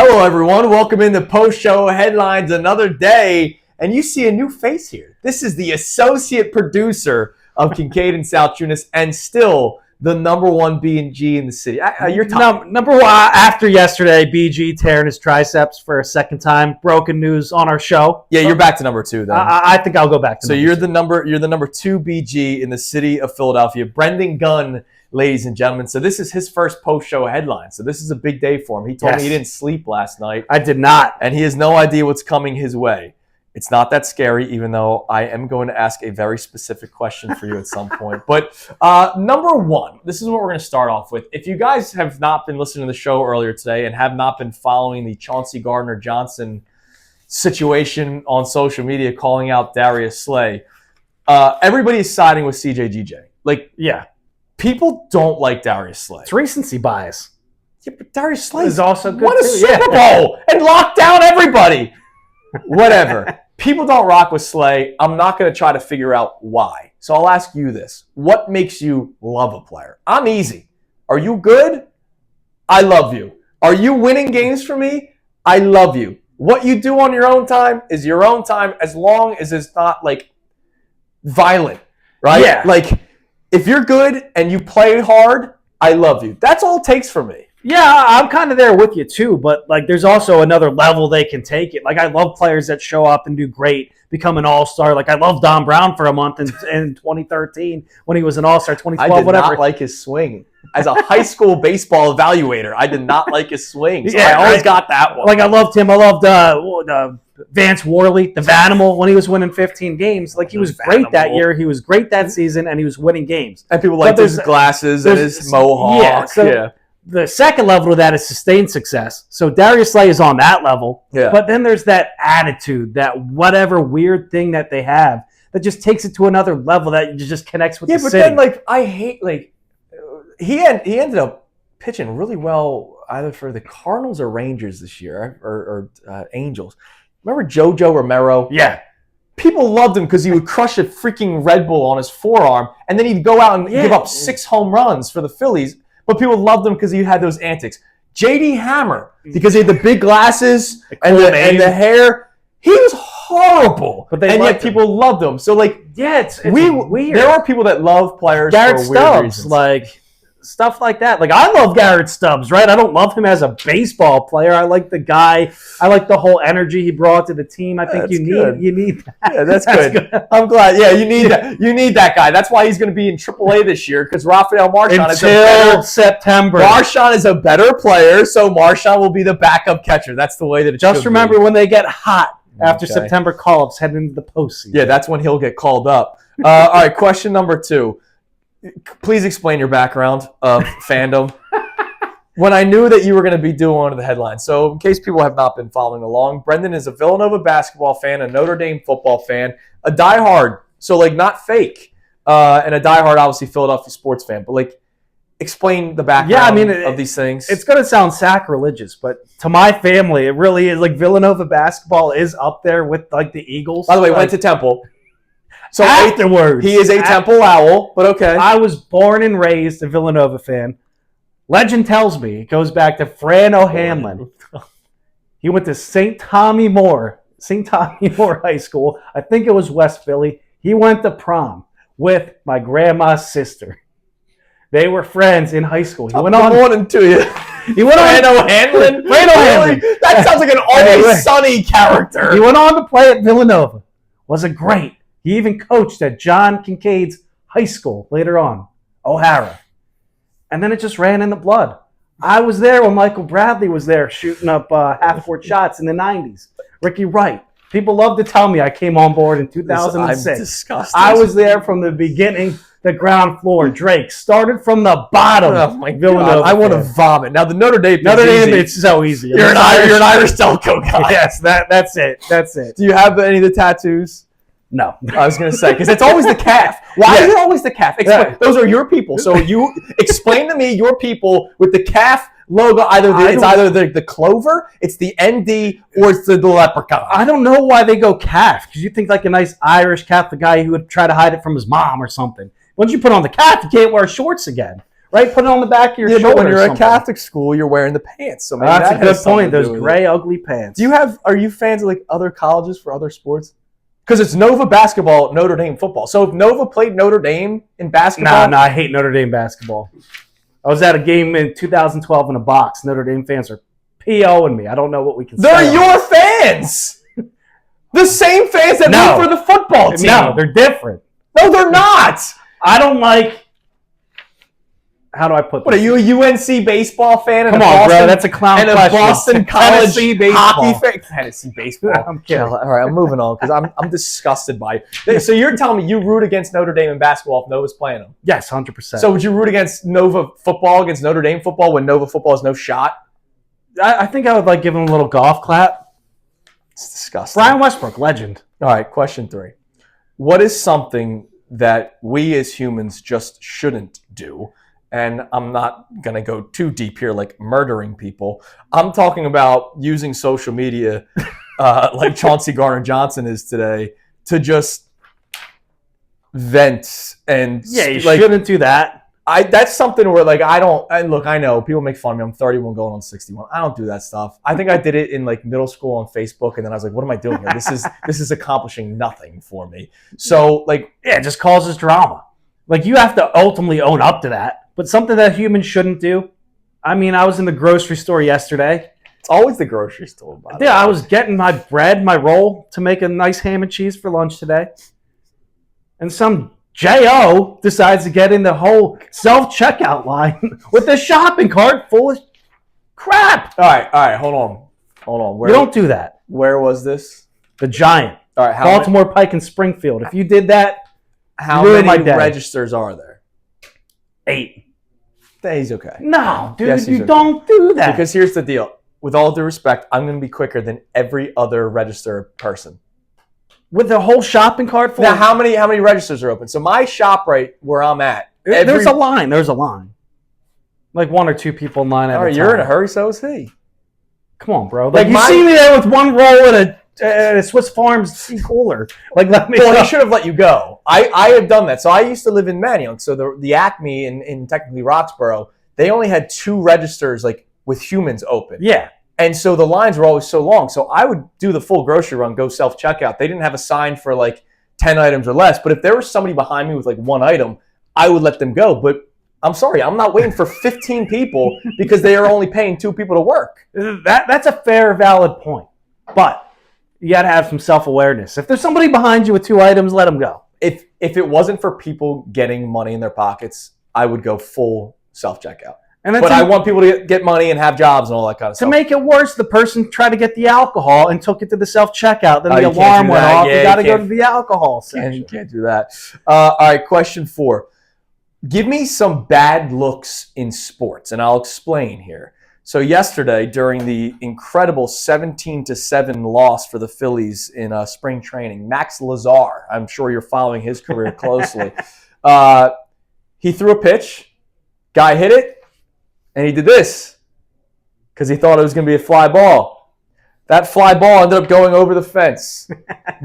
Hello, everyone. Welcome into post-show headlines another day, and you see a new face here. This is the associate producer of Kincaid and Salciunas, and still the number one B&G in the city. You're number one after yesterday. BG tearing his triceps for a second time. Broken news on our show. Yeah, you're back to number two then. I think I'll go back to. So you're the number two BG in the city of Philadelphia. Brendan Gunn, ladies and gentlemen. So this is his first post-show headline. So this is a big day for him. He told me he didn't sleep last night. I did not. And he has no idea what's coming his way. It's not that scary, even though I am going to ask a very specific question for you at some point. But number one, this is what we're going to start off with. If you guys have not been listening to the show earlier today and have not been following the Chauncey Gardner Johnson situation on social media calling out Darious Slay, everybody is siding with CJGJ. People don't like Darious Slay. It's recency bias. Yeah, but Darious Slay is also good. Won a Super Bowl and locked down everybody. Whatever. People don't rock with Slay. I'm not going to try to figure out why. So I'll ask you this. What makes you love a player? I'm easy. Are you good? I love you. Are you winning games for me? I love you. What you do on your own time is your own time, as long as it's not violent, right? Yeah. If you're good and you play hard, I love you. That's all it takes for me. Yeah, I'm kind of there with you too, but there's also another level they can take it. I love players that show up and do great, become an all-star. I love Don Brown for a month in 2013 when he was an all-star, 2012, I did not like his swing. As a high school baseball evaluator, I did not like his swing. So I always got that one. I loved him. I loved Vance Worley, the Vanimal, when he was winning 15 games. He was great that year. He was great that season, and he was winning games. And people liked his glasses and his mohawk. Yeah. The second level of that is sustained success. So Darious Slay is on that level. Yeah. But then there's that attitude, that whatever weird thing that they have that just takes it to another level that just connects with the city. Yeah, but then I hate he ended up pitching really well either for the Cardinals or Rangers this year or Angels. Remember JoJo Romero? Yeah. People loved him because he would crush a freaking Red Bull on his forearm, and then he'd go out and give up 6 home runs for the Phillies. But people loved him because he had those antics. J.D. Hammer, because he had the big glasses and the hair. He was horrible. But yet people loved him. So, it's weird. There are people that love players Garrett for weird Stubbs, reasons. Stuff like that. I love Garrett Stubbs, right? I don't love him as a baseball player. I like the guy. I like the whole energy he brought to the team. I think you need that. Yeah, that's good. I'm glad. Yeah, you need that. You need that guy. That's why he's going to be in AAA this year, because Rafael Marchand until September. Marchand is a better player, so Marchand will be the backup catcher. That's the way that it just remember when they get hot after September call-ups heading into the postseason. Yeah, that's when he'll get called up. All right, question number 2. Please explain your background of fandom. When I knew that you were going to be doing one of the headlines. So in case people have not been following along, Brendan is a Villanova basketball fan, a Notre Dame football fan, a diehard, so not fake, and a diehard, obviously, Philadelphia sports fan. But explain the background of these things. It's going to sound sacrilegious, but to my family, it really is. Villanova basketball is up there with the Eagles. By the way, went to Temple. So afterwards, he is a Temple Owl, but okay. I was born and raised a Villanova fan. Legend tells me it goes back to Fran O'Hanlon. He went to St. Tommy Moore High School. I think it was West Philly. He went to prom with my grandma's sister. They were friends in high school. He went on. Good morning to you. He went Fran O'Hanlon. Fran O'Hanlon. That sounds like an Always Sunny character. He went on to play at Villanova. Wasn't great. He even coached at John Kincaid's high school later on, O'Hara. And then it just ran in the blood. I was there when Michael Bradley was there shooting up half-court shots in the 90s. Ricky Wright. People love to tell me I came on board in 2006. I'm disgusted. I was there from the beginning, the ground floor. Drake started from the bottom. Oh my Villanova. God, I want to vomit. Now the Notre Dame, it's so easy. You're an Irish Delco guy. Yes, that's it. Do you have any of the tattoos? No. I was going to say, because it's always the calf. Why is it always the calf? Explain. Those are your people. So you explain to me your people with the calf logo. It's either the clover, it's the ND, or it's the leprechaun. I don't know why they go calf, because you think a nice Irish calf, the guy who would try to hide it from his mom or something. Once you put on the calf, you can't wear shorts again. right? Put it on the back of your shoulder. But when you're or at something. Catholic school, you're wearing the pants. So maybe That's a that good has something point. to Those do with gray, it. ugly pants. Are you fans of like other colleges for other sports? Because it's Nova basketball, Notre Dame football. So if Nova played Notre Dame in basketball, No, I hate Notre Dame basketball. I was at a game in 2012 in a box. Notre Dame fans are POing me. I don't know what we can say. they're your fans. The same fans that root for the football team. No, they're different. No, they're not. I don't like. How do I put this? What are you, a UNC baseball fan? And Come a on, Boston, bro. That's a clown and question. a Boston College Tennessee baseball. hockey fan. Tennessee baseball. I'm kidding. All right, I'm moving on because I'm disgusted by it. So you're telling me you root against Notre Dame in basketball if Nova's playing them? Yes, 100%. So would you root against Nova football against Notre Dame football when Nova football has no shot? I think I would like give him a little golf clap. It's disgusting. Brian Westbrook, legend. All right, question 3. What is something that we as humans just shouldn't do? And I'm not going to go too deep here, like murdering people. I'm talking about using social media like Chauncey Gardner Johnson is today to just vent and You shouldn't do that. That's something where like I know people make fun of me. I'm 31 going on 61. I don't do that stuff. I think I did it in like middle school on Facebook, and then I was like, what am I doing here? This is accomplishing nothing for me. So like it just causes drama. Like you have to ultimately own up to that. But something that humans shouldn't do. I mean, I was in the grocery store yesterday. It's always the grocery store, by the way. I was getting my bread, my roll to make a nice ham and cheese for lunch today. And some J.O. decides to get in the whole self-checkout line with a shopping cart full of crap. All right, hold on. You don't do that. Where was this? The Giant. All right, Baltimore Pike and Springfield. If you did that, how ruined many my day. registers are there? 8. He's okay. No, dude, Yes, you don't do that. Because here's the deal. With all due respect, I'm going to be quicker than every other register person. With the whole shopping cart full Now, how many registers are open? So my shop right where I'm at. There's a line. Like 1 or 2 people in line at a time. You're in a hurry, so is he. Come on, bro. Like you see me there with one roll and a Swiss Farms tea cooler. Like, let me. Well, he should have let you go. I have done that. So I used to live in Manioc. So the Acme in technically Roxborough, they only had 2 registers like with humans open. Yeah. And so the lines were always so long. So I would do the full grocery run, go self-checkout. They didn't have a sign for like 10 items or less. But if there was somebody behind me with like 1 item, I would let them go. But I'm sorry, I'm not waiting for 15 people because they are only paying 2 people to work. That's a fair, valid point. But you got to have some self-awareness. If there's somebody behind you with 2 items, let them go. If it wasn't for people getting money in their pockets, I would go full self-checkout. But I want people to get money and have jobs and all that kind of stuff. To make it worse, the person tried to get the alcohol and took it to the self-checkout. Then the alarm went off. You got to go to the alcohol section. You can't do that. All right, question 4. Give me some bad looks in sports, and I'll explain here. So yesterday, during the incredible 17-7 loss for the Phillies in spring training, Max Lazar, I'm sure you're following his career closely, he threw a pitch, guy hit it, and he did this because he thought it was going to be a fly ball. That fly ball ended up going over the fence.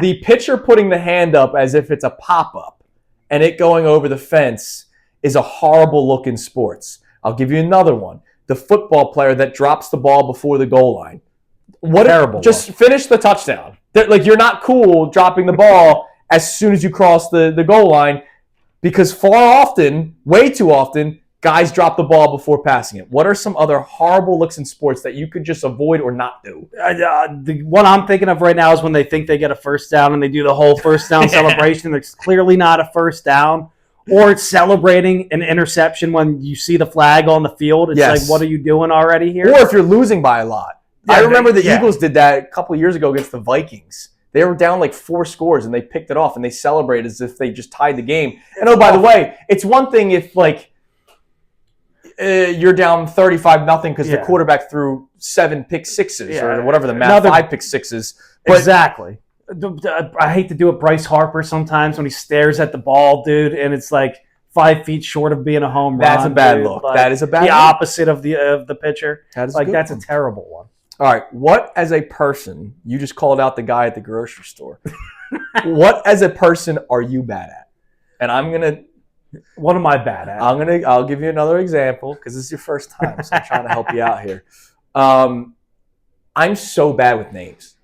The pitcher putting the hand up as if it's a pop-up and it going over the fence is a horrible look in sports. I'll give you another one. The football player that drops the ball before the goal line. What terrible. Just finish the touchdown. Like, you're not cool dropping the ball as soon as you cross the goal line because way too often, guys drop the ball before passing it. What are some other horrible looks in sports that you could just avoid or not do? The one I'm thinking of right now is when they think they get a first down and they do the whole first down celebration. It's clearly not a first down. Or it's celebrating an interception when you see the flag on the field. It's like, what are you doing already here? Or if you're losing by a lot. I remember the Eagles did that a couple of years ago against the Vikings. They were down like 4 scores and they picked it off and they celebrated as if they just tied the game. And by the way, it's one thing if like you're down 35-0 because the quarterback threw 7 pick sixes or whatever the math, 5 pick sixes. But exactly. I hate to do it Bryce Harper sometimes when he stares at the ball, dude, and it's like 5 feet short of being a home run. That's a bad look. Like, that is a bad look. The opposite of the pitcher. That's a terrible one. All right. What as a person, you just called out the guy at the grocery store. What as a person are you bad at? And I'm going to What am I bad at? I'll give you another example because this is your first time, so I'm trying to help you out here. I'm so bad with names.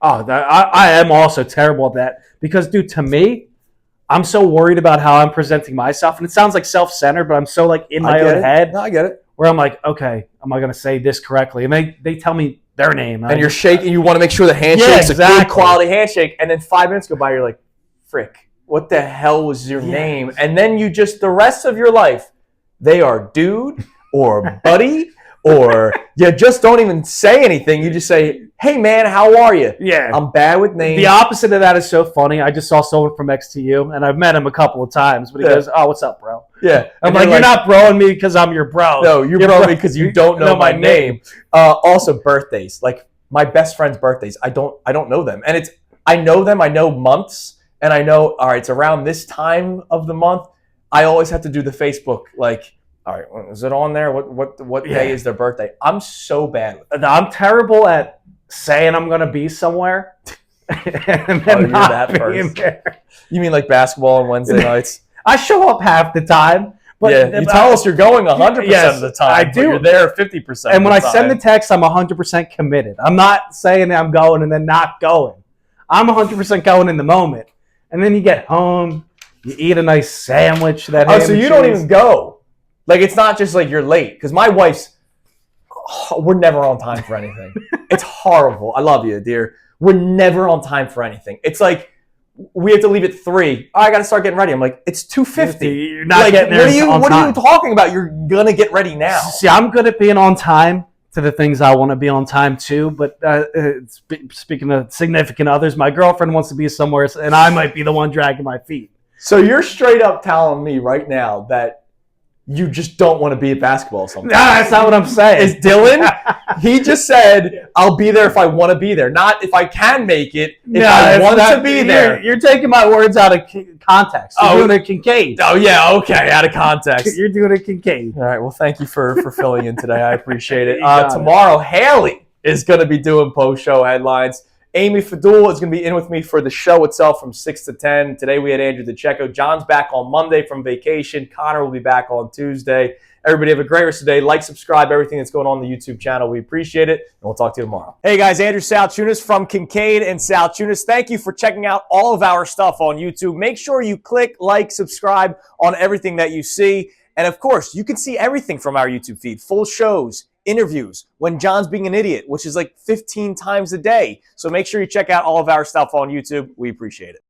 Oh, I am also terrible at that because, dude, to me, I'm so worried about how I'm presenting myself, and it sounds like self-centered, but I'm so like in my own head. No, I get it. Where I'm like, okay, am I going to say this correctly? And they tell me their name, and you're shaking. You want to make sure the handshake's a good quality handshake, and then 5 minutes go by, you're like, frick, what the hell was your name? And then you just the rest of your life, they are dude or buddy. Or you just don't even say anything. You just say, hey, man, how are you? Yeah. I'm bad with names. The opposite of that is so funny. I just saw someone from XTU, and I've met him a couple of times. But he goes, oh, what's up, bro? Yeah. I'm like, you're not broing me because I'm your bro. No, you're broing me because you don't know my name. Also, birthdays. Like, my best friend's birthdays. I don't know them. And I know them. I know months. And I know, all right, it's around this time of the month. I always have to do the Facebook, like, all right, is it on there? What day is their birthday? I'm so bad with it. I'm terrible at saying I'm going to be somewhere. And then you're that person. There. You mean like basketball on Wednesday nights? I show up half the time. But yeah, you tell us you're going 100% of the time. I do. You're there 50%. And when I send the text, I'm 100% committed. I'm not saying I'm going and then not going. I'm 100% going in the moment. And then you get home, you eat a nice sandwich. So you don't even go. Like, it's not just like you're late. Because my wife's, we're never on time for anything. It's horrible. I love you, dear. We're never on time for anything. It's like, we have to leave at 3. Oh, I got to start getting ready. I'm like, it's 2:50. You're not getting there what are you talking about? You're going to get ready now. See, I'm good at being on time to the things I want to be on time to. But speaking of significant others, my girlfriend wants to be somewhere, and I might be the one dragging my feet. So you're straight up telling me right now that you just don't want to be at basketball sometimes. No, that's not what I'm saying. Is Dylan? He just said, I'll be there if I want to be there. Not if I can make it, if I want to be there. You're taking my words out of context. You're doing a Kincaid. Oh, yeah, okay, out of context. You're doing a Kincaid. All right, well, thank you for filling in today. I appreciate it. Tomorrow, Haley is going to be doing post-show headlines. Amy Fadul is going to be in with me for the show itself from 6 to 10. Today we had Andrew DeCecco. John's back on Monday from vacation. Connor will be back on Tuesday. Everybody have a great rest of the day. Like, subscribe, everything that's going on the YouTube channel. We appreciate it, and we'll talk to you tomorrow. Hey, guys, Andrew Salciunas from Kincaid and Salciunas. Thank you for checking out all of our stuff on YouTube. Make sure you click, like, subscribe on everything that you see. And, of course, you can see everything from our YouTube feed, full shows, interviews, when John's being an idiot, which is like 15 times a day. So make sure you check out all of our stuff on YouTube. We appreciate it.